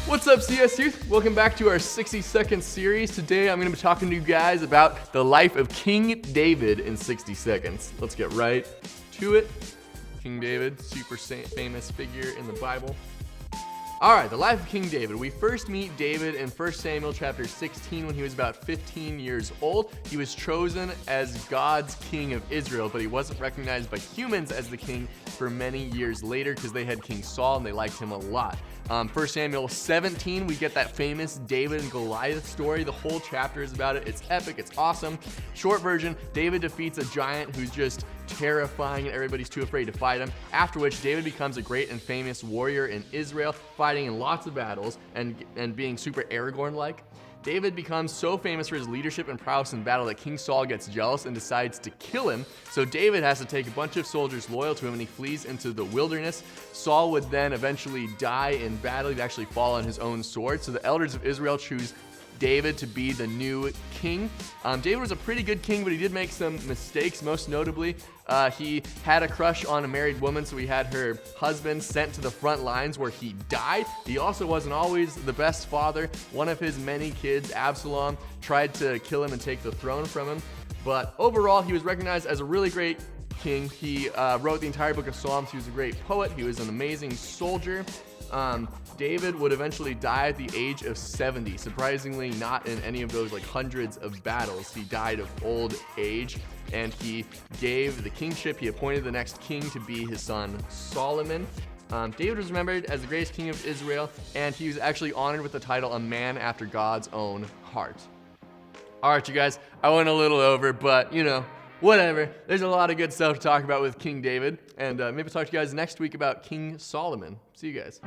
What's up, CS Youth? Welcome back to our 60-second series. Today I'm going to be talking to you guys about the life of King David in 60 seconds. Let's get right to it. King David, super famous figure in the Bible. All right, the life of King David. We first meet David in 1 Samuel chapter 16 when he was about 15 years old. He was chosen as God's king of Israel, but he wasn't recognized by humans as the king for many years later because they had King Saul and they liked him a lot. 1 Samuel 17, we get that famous David and Goliath story. The whole chapter is about it. It's epic. It's awesome. Short version, David defeats a giant who's just terrifying and everybody's too afraid to fight him. After which, David becomes a great and famous warrior in Israel, fighting in lots of battles and being super Aragorn-like. David becomes so famous for his leadership and prowess in battle that King Saul gets jealous and decides to kill him. So David has to take a bunch of soldiers loyal to him and he flees into the wilderness. Saul would then eventually die in battle. He'd actually fall on his own sword. So the elders of Israel choose David to be the new king. David was a pretty good king, but he did make some mistakes. Most notably, he had a crush on a married woman, so he had her husband sent to the front lines where he died. He also wasn't always the best father. One of his many kids, Absalom, tried to kill him and take the throne from him. But overall, he was recognized as a really great king. He wrote the entire book of Psalms. He was a great poet. He was an amazing soldier. David would eventually die at the age of 70. Surprisingly, not in any of those hundreds of battles. He died of old age, and he gave the kingship. He appointed the next king to be his son Solomon. David was remembered as the greatest king of Israel, and he was actually honored with the title a man after God's own heart. All right, you guys, I went a little over, but whatever. There's a lot of good stuff to talk about with King David, and maybe I'll talk to you guys next week about King Solomon. See you guys.